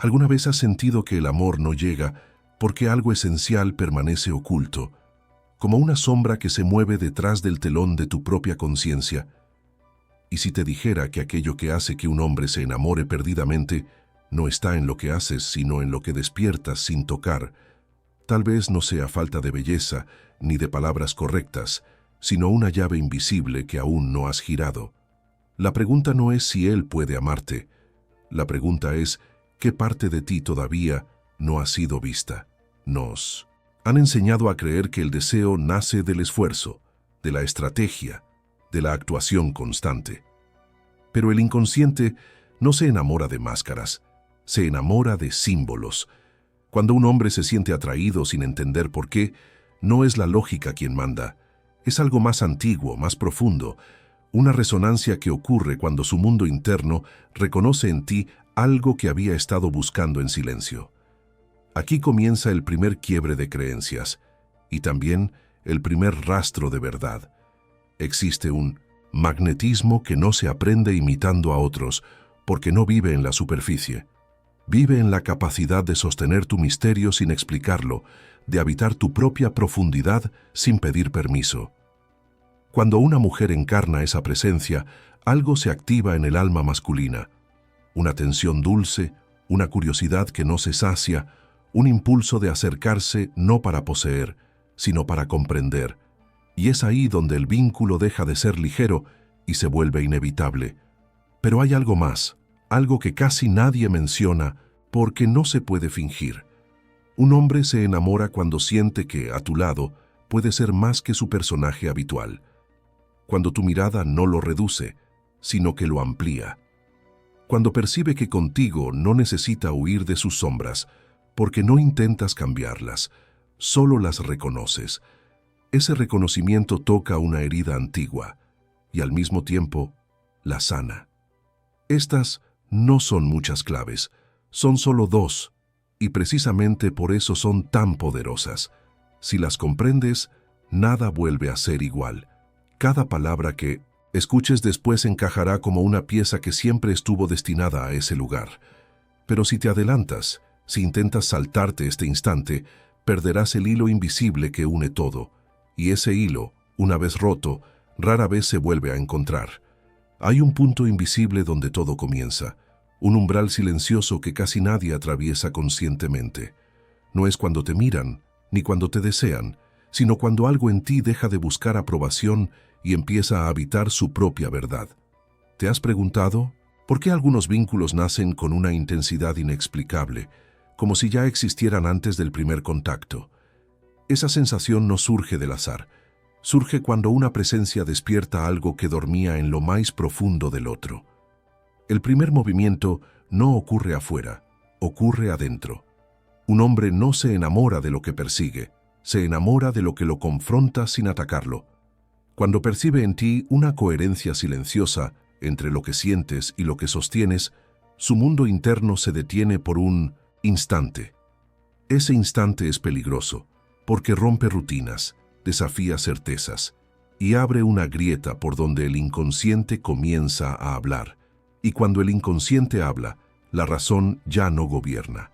¿Alguna vez has sentido que el amor no llega porque algo esencial permanece oculto, como una sombra que se mueve detrás del telón de tu propia conciencia? Y si te dijera que aquello que hace que un hombre se enamore perdidamente no está en lo que haces, sino en lo que despiertas sin tocar, tal vez no sea falta de belleza ni de palabras correctas, sino una llave invisible que aún no has girado. La pregunta no es si él puede amarte. La pregunta es, ¿qué parte de ti todavía no ha sido vista? Nos han enseñado a creer que el deseo nace del esfuerzo, de la estrategia, de la actuación constante. Pero el inconsciente no se enamora de máscaras, se enamora de símbolos. Cuando un hombre se siente atraído sin entender por qué, no es la lógica quien manda. Es algo más antiguo, más profundo, una resonancia que ocurre cuando su mundo interno reconoce en ti algo que había estado buscando en silencio. Aquí comienza el primer quiebre de creencias y también el primer rastro de verdad. Existe un magnetismo que no se aprende imitando a otros porque no vive en la superficie. Vive en la capacidad de sostener tu misterio sin explicarlo, de habitar tu propia profundidad sin pedir permiso. Cuando una mujer encarna esa presencia, algo se activa en el alma masculina. Una tensión dulce, una curiosidad que no se sacia, un impulso de acercarse no para poseer, sino para comprender. Y es ahí donde el vínculo deja de ser ligero y se vuelve inevitable. Pero hay algo más, algo que casi nadie menciona porque no se puede fingir. Un hombre se enamora cuando siente que, a tu lado, puede ser más que su personaje habitual. Cuando tu mirada no lo reduce, sino que lo amplía. Cuando percibe que contigo no necesita huir de sus sombras, porque no intentas cambiarlas, solo las reconoces. Ese reconocimiento toca una herida antigua y al mismo tiempo la sana. Estas no son muchas claves, son solo dos, y precisamente por eso son tan poderosas. Si las comprendes, nada vuelve a ser igual. Cada palabra que escuches después encajará como una pieza que siempre estuvo destinada a ese lugar. Pero si te adelantas, si intentas saltarte este instante, perderás el hilo invisible que une todo. Y ese hilo, una vez roto, rara vez se vuelve a encontrar. Hay un punto invisible donde todo comienza, un umbral silencioso que casi nadie atraviesa conscientemente. No es cuando te miran, ni cuando te desean, sino cuando algo en ti deja de buscar aprobación y empieza a habitar su propia verdad. ¿Te has preguntado por qué algunos vínculos nacen con una intensidad inexplicable, como si ya existieran antes del primer contacto? Esa sensación no surge del azar, surge cuando una presencia despierta algo que dormía en lo más profundo del otro. El primer movimiento no ocurre afuera, ocurre adentro. Un hombre no se enamora de lo que persigue, se enamora de lo que lo confronta sin atacarlo. Cuando percibe en ti una coherencia silenciosa entre lo que sientes y lo que sostienes, su mundo interno se detiene por un instante. Ese instante es peligroso, porque rompe rutinas, desafía certezas y abre una grieta por donde el inconsciente comienza a hablar. Y cuando el inconsciente habla, la razón ya no gobierna.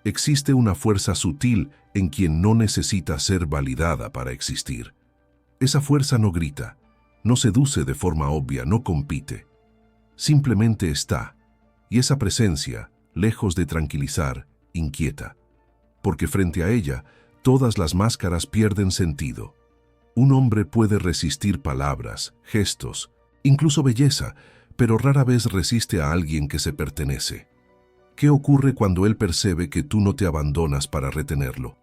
Existe una fuerza sutil en quien no necesita ser validada para existir. Esa fuerza no grita, no seduce de forma obvia, no compite. Simplemente está, y esa presencia, lejos de tranquilizar, inquieta. Porque frente a ella, todas las máscaras pierden sentido. Un hombre puede resistir palabras, gestos, incluso belleza, pero rara vez resiste a alguien que se pertenece. ¿Qué ocurre cuando él percibe que tú no te abandonas para retenerlo?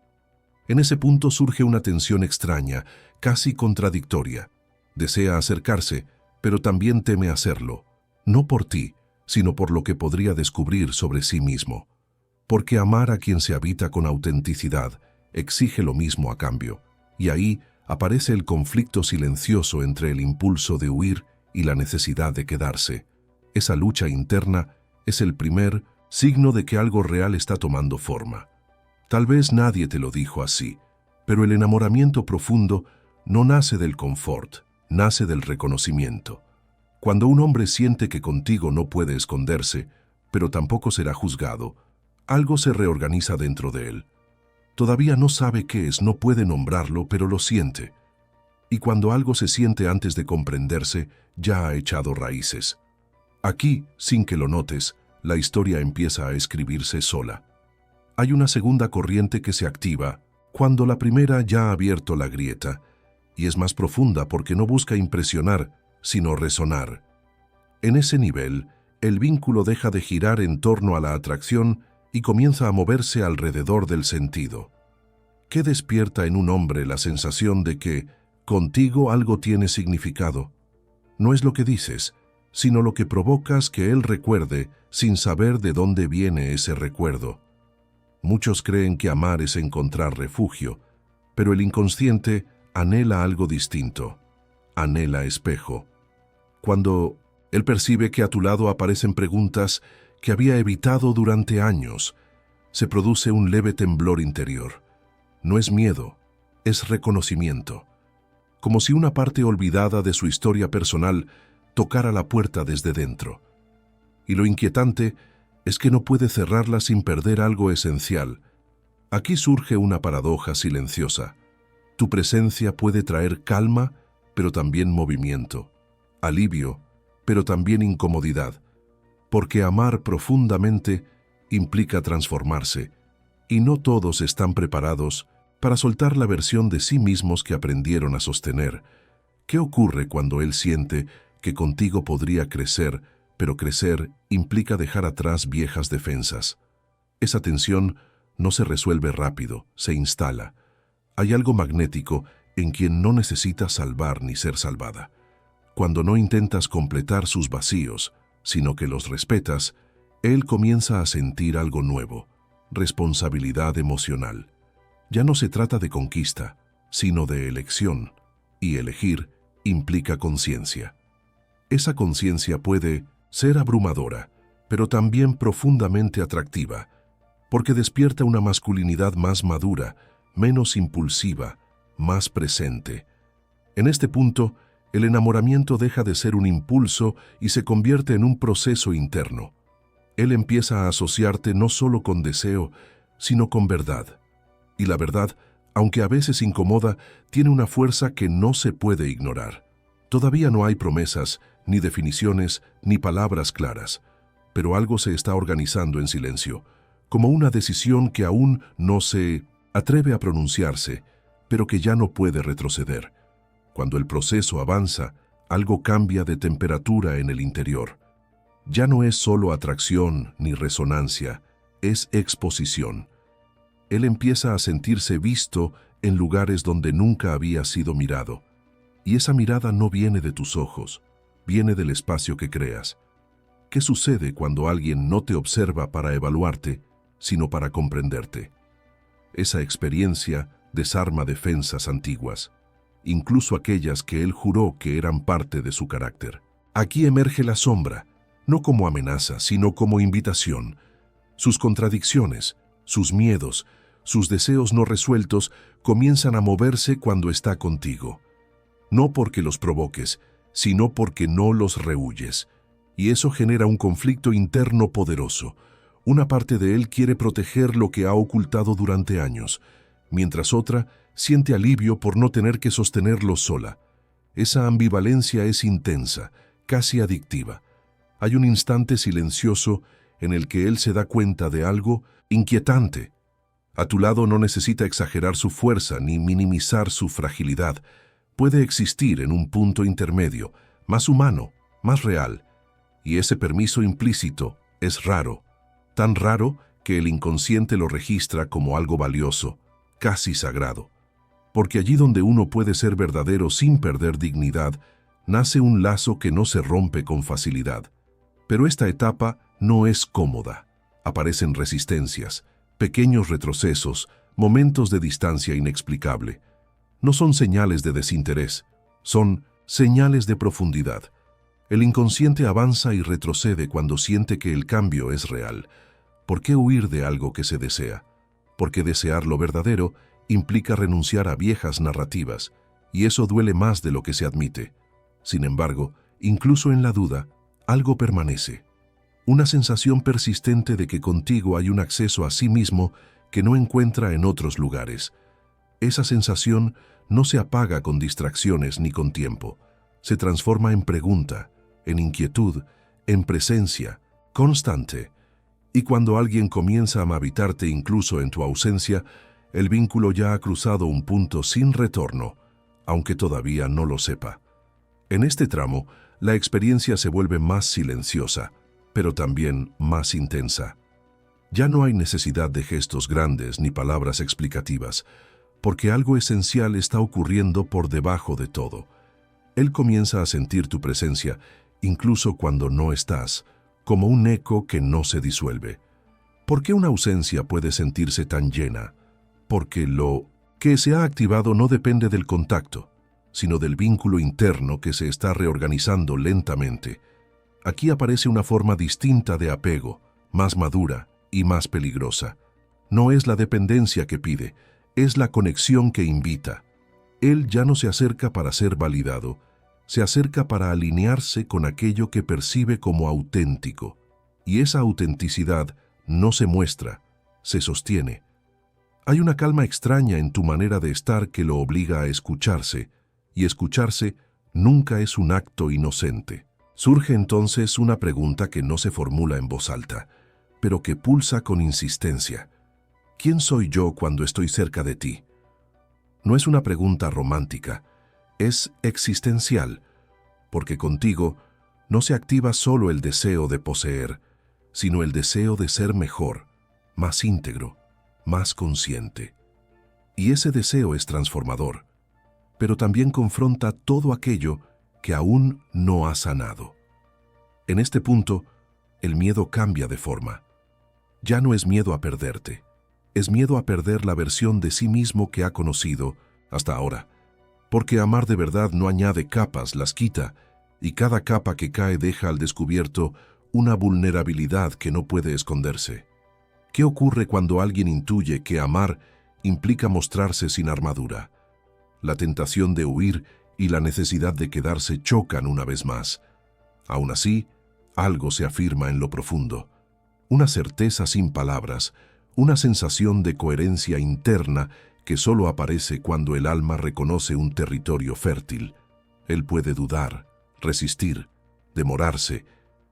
En ese punto surge una tensión extraña, casi contradictoria. Desea acercarse, pero también teme hacerlo, no por ti, sino por lo que podría descubrir sobre sí mismo. Porque amar a quien se habita con autenticidad exige lo mismo a cambio, y ahí aparece el conflicto silencioso entre el impulso de huir y la necesidad de quedarse. Esa lucha interna es el primer signo de que algo real está tomando forma. Tal vez nadie te lo dijo así, pero el enamoramiento profundo no nace del confort, nace del reconocimiento. Cuando un hombre siente que contigo no puede esconderse, pero tampoco será juzgado, algo se reorganiza dentro de él. Todavía no sabe qué es, no puede nombrarlo, pero lo siente. Y cuando algo se siente antes de comprenderse, ya ha echado raíces. Aquí, sin que lo notes, la historia empieza a escribirse sola. Hay una segunda corriente que se activa cuando la primera ya ha abierto la grieta, y es más profunda porque no busca impresionar, sino resonar. En ese nivel, el vínculo deja de girar en torno a la atracción y comienza a moverse alrededor del sentido. ¿Qué despierta en un hombre la sensación de que contigo algo tiene significado? No es lo que dices, sino lo que provocas que él recuerde sin saber de dónde viene ese recuerdo. Muchos creen que amar es encontrar refugio, pero el inconsciente anhela algo distinto, anhela espejo. Cuando él percibe que a tu lado aparecen preguntas que había evitado durante años, se produce un leve temblor interior. No es miedo, es reconocimiento, como si una parte olvidada de su historia personal tocara la puerta desde dentro. Y lo inquietante es que no puede cerrarla sin perder algo esencial. Aquí surge una paradoja silenciosa. Tu presencia puede traer calma, pero también movimiento, alivio, pero también incomodidad, porque amar profundamente implica transformarse, y no todos están preparados para soltar la versión de sí mismos que aprendieron a sostener. ¿Qué ocurre cuando él siente que contigo podría crecer, pero crecer implica dejar atrás viejas defensas? Esa tensión no se resuelve rápido, se instala. Hay algo magnético en quien no necesita salvar ni ser salvada. Cuando no intentas completar sus vacíos, sino que los respetas, él comienza a sentir algo nuevo, responsabilidad emocional. Ya no se trata de conquista, sino de elección, y elegir implica conciencia. Esa conciencia puede ser abrumadora, pero también profundamente atractiva, porque despierta una masculinidad más madura, menos impulsiva, más presente. En este punto, el enamoramiento deja de ser un impulso y se convierte en un proceso interno. Él empieza a asociarte no solo con deseo, sino con verdad. Y la verdad, aunque a veces incomoda, tiene una fuerza que no se puede ignorar. Todavía no hay promesas, ni definiciones, ni palabras claras, pero algo se está organizando en silencio, como una decisión que aún no se atreve a pronunciarse, pero que ya no puede retroceder. Cuando el proceso avanza, algo cambia de temperatura en el interior. Ya no es solo atracción ni resonancia, es exposición. Él empieza a sentirse visto en lugares donde nunca había sido mirado. Y esa mirada no viene de tus ojos, viene del espacio que creas. ¿Qué sucede cuando alguien no te observa para evaluarte, sino para comprenderte? Esa experiencia desarma defensas antiguas, incluso aquellas que él juró que eran parte de su carácter. Aquí emerge la sombra, no como amenaza, sino como invitación. Sus contradicciones, sus miedos, sus deseos no resueltos comienzan a moverse cuando está contigo. No porque los provoques, sino porque no los rehuyes. Y eso genera un conflicto interno poderoso. Una parte de él quiere proteger lo que ha ocultado durante años, mientras otra siente alivio por no tener que sostenerlo sola. Esa ambivalencia es intensa, casi adictiva. Hay un instante silencioso en el que él se da cuenta de algo inquietante. A tu lado no necesita exagerar su fuerza ni minimizar su fragilidad. Puede existir en un punto intermedio, más humano, más real. Y ese permiso implícito es raro, tan raro que el inconsciente lo registra como algo valioso, casi sagrado. Porque allí donde uno puede ser verdadero sin perder dignidad, nace un lazo que no se rompe con facilidad. Pero esta etapa no es cómoda. Aparecen resistencias, pequeños retrocesos, momentos de distancia inexplicable. No son señales de desinterés, son señales de profundidad. El inconsciente avanza y retrocede cuando siente que el cambio es real. ¿Por qué huir de algo que se desea? Porque desear lo verdadero implica renunciar a viejas narrativas, y eso duele más de lo que se admite. Sin embargo, incluso en la duda, algo permanece. una sensación persistente de que contigo hay un acceso a sí mismo que no encuentra en otros lugares. Esa sensación no se apaga con distracciones ni con tiempo. Se transforma en pregunta, en inquietud, en presencia, constante. Y cuando alguien comienza a habitarte incluso en tu ausencia, el vínculo ya ha cruzado un punto sin retorno, aunque todavía no lo sepa. En este tramo, la experiencia se vuelve más silenciosa, pero también más intensa. Ya no hay necesidad de gestos grandes ni palabras explicativas, porque algo esencial está ocurriendo por debajo de todo. Él comienza a sentir tu presencia, incluso cuando no estás, como un eco que no se disuelve. ¿Por qué una ausencia puede sentirse tan llena? Porque lo que se ha activado no depende del contacto, sino del vínculo interno que se está reorganizando lentamente. Aquí aparece una forma distinta de apego, más madura y más peligrosa. No es la dependencia que pide, es la conexión que invita. Él ya no se acerca para ser validado, se acerca para alinearse con aquello que percibe como auténtico. Y esa autenticidad no se muestra, se sostiene. Hay una calma extraña en tu manera de estar que lo obliga a escucharse, y escucharse nunca es un acto inocente. Surge entonces una pregunta que no se formula en voz alta, pero que pulsa con insistencia. ¿Quién soy yo cuando estoy cerca de ti? No es una pregunta romántica, es existencial, porque contigo no se activa solo el deseo de poseer, sino el deseo de ser mejor, más íntegro, más consciente. Y ese deseo es transformador, pero también confronta todo aquello que aún no ha sanado. En este punto, el miedo cambia de forma. Ya no es miedo a perderte, es miedo a perder la versión de sí mismo que ha conocido hasta ahora. Porque amar de verdad no añade capas, las quita, y cada capa que cae deja al descubierto una vulnerabilidad que no puede esconderse. ¿Qué ocurre cuando alguien intuye que amar implica mostrarse sin armadura? La tentación de huir y la necesidad de quedarse chocan una vez más. Aún así, algo se afirma en lo profundo. Una certeza sin palabras, una sensación de coherencia interna que solo aparece cuando el alma reconoce un territorio fértil. Él puede dudar, resistir, demorarse,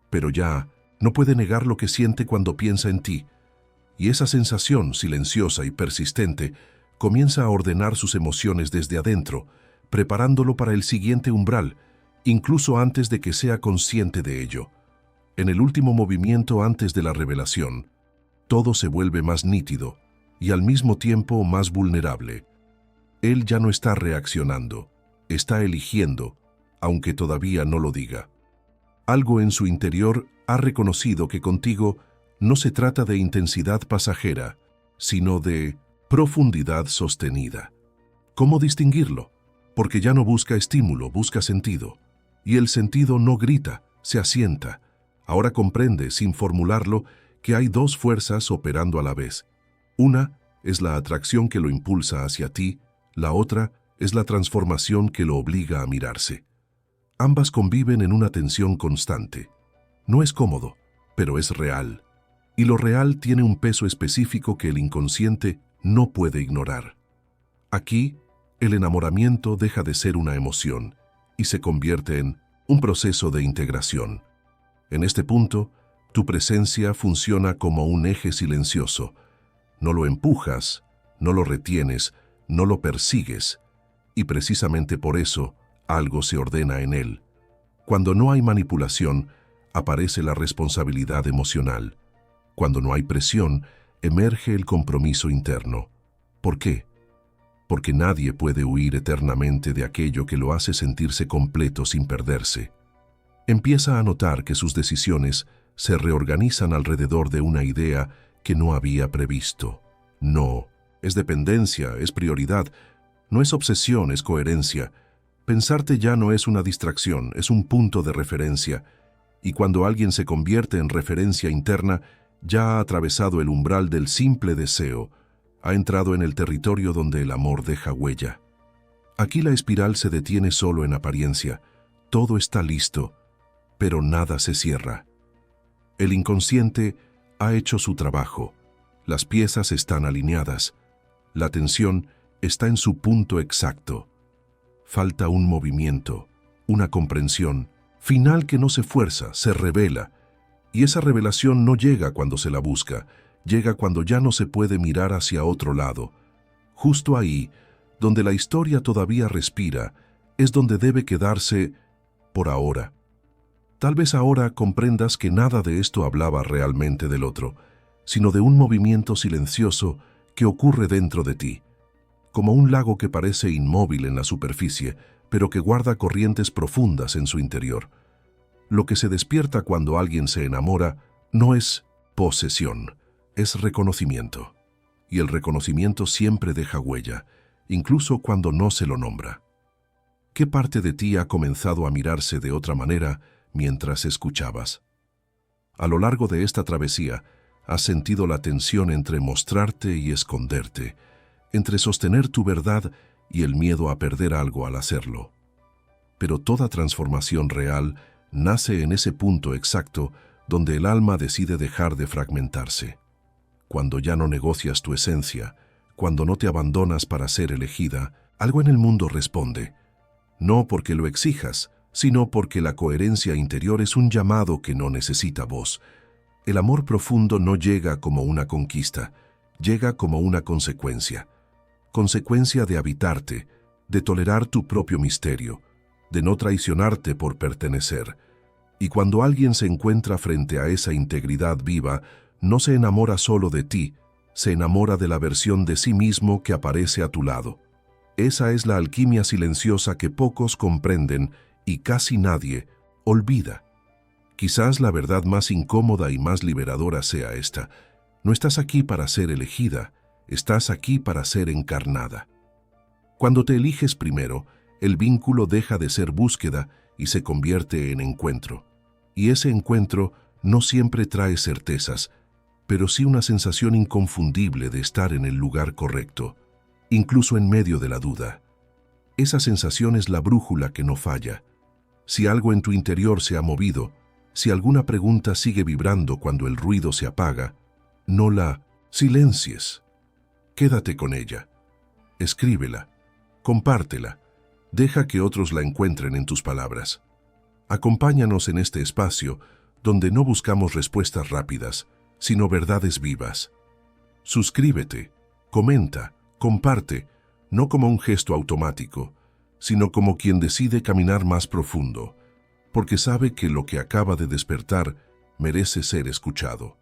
pero ya no puede negar lo que siente cuando piensa en ti. Y esa sensación silenciosa y persistente comienza a ordenar sus emociones desde adentro, preparándolo para el siguiente umbral, incluso antes de que sea consciente de ello. En el último movimiento antes de la revelación, todo se vuelve más nítido y al mismo tiempo más vulnerable. Él ya no está reaccionando, está eligiendo, aunque todavía no lo diga. Algo en su interior ha reconocido que contigo no se trata de intensidad pasajera, sino de profundidad sostenida. ¿Cómo distinguirlo? Porque ya no busca estímulo, busca sentido. Y el sentido no grita, se asienta. Ahora comprende, sin formularlo, que hay dos fuerzas operando a la vez. Una es la atracción que lo impulsa hacia ti, la otra es la transformación que lo obliga a mirarse. Ambas conviven en una tensión constante. No es cómodo, pero es real. Y lo real tiene un peso específico que el inconsciente no puede ignorar. Aquí, el enamoramiento deja de ser una emoción y se convierte en un proceso de integración. En este punto, tu presencia funciona como un eje silencioso. No lo empujas, no lo retienes, no lo persigues, y precisamente por eso algo se ordena en él. Cuando no hay manipulación, aparece la responsabilidad emocional. Cuando no hay presión, emerge el compromiso interno. ¿Por qué? Porque nadie puede huir eternamente de aquello que lo hace sentirse completo sin perderse. Empieza a notar que sus decisiones se reorganizan alrededor de una idea que no había previsto. No, es dependencia, es prioridad, no es obsesión, es coherencia. Pensarte ya no es una distracción, es un punto de referencia. Y cuando alguien se convierte en referencia interna, ya ha atravesado el umbral del simple deseo, ha entrado en el territorio donde el amor deja huella. Aquí la espiral se detiene solo en apariencia, todo está listo, pero nada se cierra. El inconsciente ha hecho su trabajo. Las piezas están alineadas. La atención está en su punto exacto. Falta un movimiento, una comprensión final que no se fuerza, se revela. Y esa revelación no llega cuando se la busca, llega cuando ya no se puede mirar hacia otro lado. Justo ahí, donde la historia todavía respira, es donde debe quedarse por ahora. Tal vez ahora comprendas que nada de esto hablaba realmente del otro, sino de un movimiento silencioso que ocurre dentro de ti, como un lago que parece inmóvil en la superficie, pero que guarda corrientes profundas en su interior. Lo que se despierta cuando alguien se enamora no es posesión, es reconocimiento. Y el reconocimiento siempre deja huella, incluso cuando no se lo nombra. ¿Qué parte de ti ha comenzado a mirarse de otra manera mientras escuchabas? A lo largo de esta travesía, has sentido la tensión entre mostrarte y esconderte, entre sostener tu verdad y el miedo a perder algo al hacerlo. Pero toda transformación real nace en ese punto exacto donde el alma decide dejar de fragmentarse. Cuando ya no negocias tu esencia, cuando no te abandonas para ser elegida, algo en el mundo responde. No porque lo exijas, sino porque la coherencia interior es un llamado que no necesita voz. El amor profundo no llega como una conquista, llega como una consecuencia. Consecuencia de habitarte, de tolerar tu propio misterio, de no traicionarte por pertenecer. Y cuando alguien se encuentra frente a esa integridad viva, no se enamora solo de ti, se enamora de la versión de sí mismo que aparece a tu lado. Esa es la alquimia silenciosa que pocos comprenden y casi nadie olvida. Quizás la verdad más incómoda y más liberadora sea esta: no estás aquí para ser elegida, estás aquí para ser encarnada. Cuando te eliges primero, el vínculo deja de ser búsqueda y se convierte en encuentro. Y ese encuentro no siempre trae certezas, pero sí una sensación inconfundible de estar en el lugar correcto, incluso en medio de la duda. Esa sensación es la brújula que no falla. Si algo en tu interior se ha movido, si alguna pregunta sigue vibrando cuando el ruido se apaga, no la silencies. Quédate con ella. Escríbela. Compártela. Deja que otros la encuentren en tus palabras. Acompáñanos en este espacio donde no buscamos respuestas rápidas, sino verdades vivas. Suscríbete, comenta, comparte, no como un gesto automático, sino como quien decide caminar más profundo, porque sabe que lo que acaba de despertar merece ser escuchado.